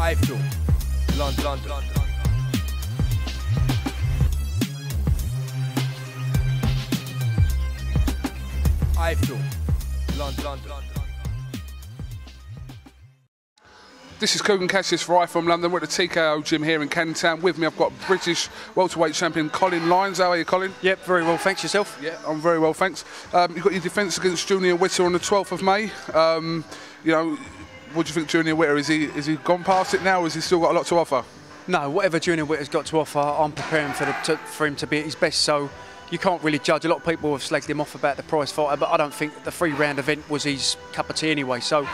iFILM, London. iFILM, London. This is Kugan Cassius for iFILM London. We're at the TKO Gym here in Canning Town. With me, I've got British welterweight champion Colin Lynes. How are you, Colin? Yep, very well, thanks. Yourself? Yeah, I'm very well, thanks. You've got your defence against Junior Witter on the 12th of May. You know, what do you think, Junior Witter? Is he gone past it now, or has he still got a lot to offer? No, whatever Junior Witter's got to offer, I'm preparing for him to be at his best. So you can't really judge. A lot of people have slagged him off about the prize fighter, but I don't think the 3-round event was his cup of tea anyway. So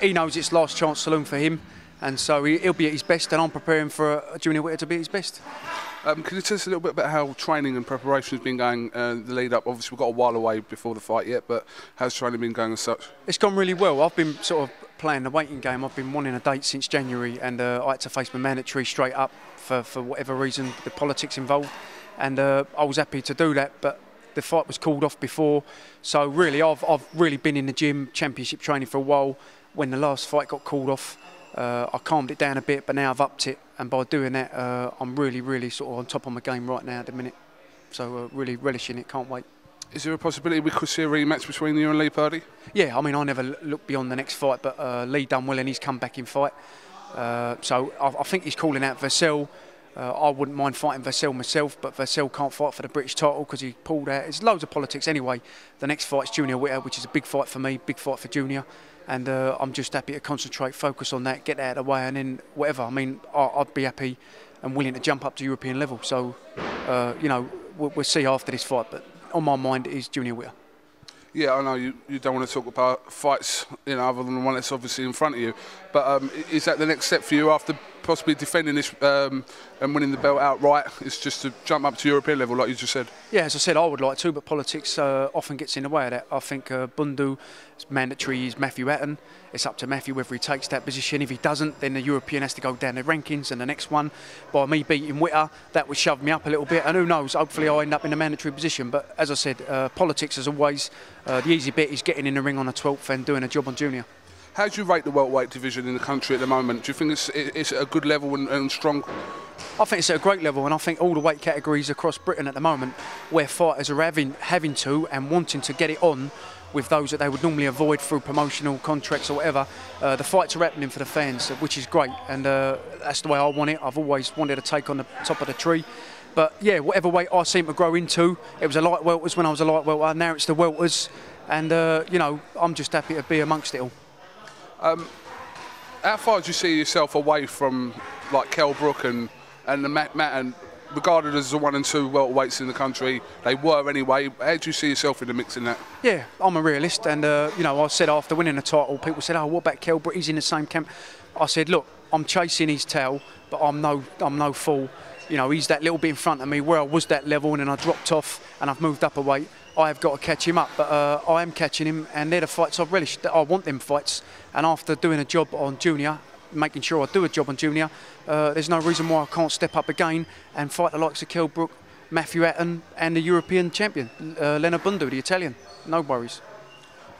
he knows it's last chance saloon for him, and so he'll be at his best, and I'm preparing for Junior Witter to be at his best. Can you tell us a little bit about how training and preparation has been going, the lead up? Obviously, we've got a while away before the fight yet, but how's training been going as such? It's gone really well. I've been sort of playing the waiting game. I've been wanting a date since January, and I had to face my mandatory straight up for whatever reason, the politics involved, and I was happy to do that, but the fight was called off before. So really, I've really been in the gym, championship training for a while. When the last fight got called off, I calmed it down a bit, but now I've upped it, and by doing that, I'm really sort of on top of my game right now at the minute. So really relishing it, can't wait. Is there a possibility we could see a rematch between you and Lee Purdy? Yeah, I mean, I never look beyond the next fight, but Lee done well and he's come back in fight. So I think he's calling out Vassell. I wouldn't mind fighting Vassell myself, but Vassell can't fight for the British title because he pulled out. There's loads of politics anyway. The next fight's Junior Witter, which is a big fight for me, big fight for Junior. And I'm just happy to concentrate, focus on that, get that out of the way, and then whatever. I mean, I'd be happy and willing to jump up to European level. So, you know, we'll see after this fight, but on my mind is Junior Witter. Yeah, I know you don't want to talk about fights, you know, other than the one that's obviously in front of you. But is that the next step for you after possibly defending this and winning the belt outright? Is just to jump up to European level, like you just said? Yeah, as I said, I would like to, but politics often gets in the way of that. I think Bundu is mandatory. Is Matthew Hatton. It's up to Matthew whether he takes that position. If he doesn't, then the European has to go down the rankings, and the next one, by me beating Witter, that would shove me up a little bit. And who knows? Hopefully, I'll end up in a mandatory position. But as I said, politics as always. The easy bit is getting in the ring on the 12th and doing a job on Junior. How do you rate the welterweight division in the country at the moment? Do you think it's at a good level and strong? I think it's at a great level, and I think all the weight categories across Britain at the moment, where fighters are having to and wanting to get it on with those that they would normally avoid through promotional contracts or whatever, the fights are happening for the fans, which is great, and that's the way I want it. I've always wanted to take on the top of the tree. But yeah, whatever weight I seem to grow into, it was a light welters when I was a light welter, now it's the welters, and you know, I'm just happy to be amongst it all. How far do you see yourself away from like Kell Brook and the Matt and regarded as the 1 and 2 welterweights in the country? They were anyway. How do you see yourself in the mix in that? Yeah, I'm a realist, and you know, I said after winning the title, people said, "Oh, what about Kell Brook? He's in the same camp." I said, "Look, I'm chasing his tail, but I'm no fool. You know, he's that little bit in front of me where I was that level, and then I dropped off and I've moved up a weight. I have got to catch him up, but I am catching him, and they're the fights I've relished. I want them fights, and after doing a job on Junior, making sure I do a job on Junior, there's no reason why I can't step up again and fight the likes of Kell Brook, Matthew Hatton, and the European champion, Leonard Bundu, the Italian. No worries."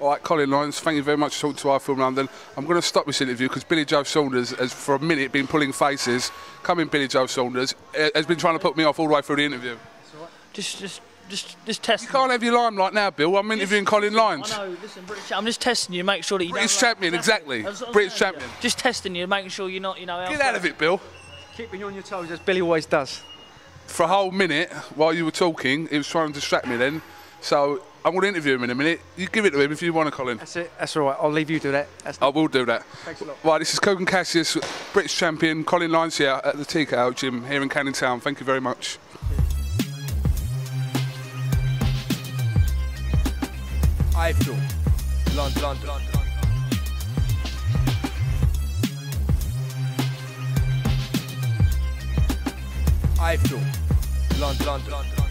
All right, Colin Lynes, thank you very much for talking to iFILM London. I'm going to stop this interview because Billy Joe Saunders has for a minute been pulling faces. Come in, Billy Joe Saunders, has been trying to put me off all the way through the interview. Just test. You can't have your limelight now, Bill. I'm interviewing Colin Lynes. I know, listen, British. I'm just testing you, make sure that you British don't champion, like, exactly. British champion. Just testing you, making sure you're not, you know. Get out of it, Bill. Keeping you on your toes, as Billy always does. For a whole minute while you were talking, he was trying to distract me then. So I'm going to interview him in a minute. You give it to him if you want to, Colin. That's it. That's all right. I'll leave you to that. I will do that. Thanks a lot. Right, this is Kugan Cassius, British champion, Colin Lynes here at the TKO Gym here in Canning Town. Thank you very much. iFILM, London. iFILM, London.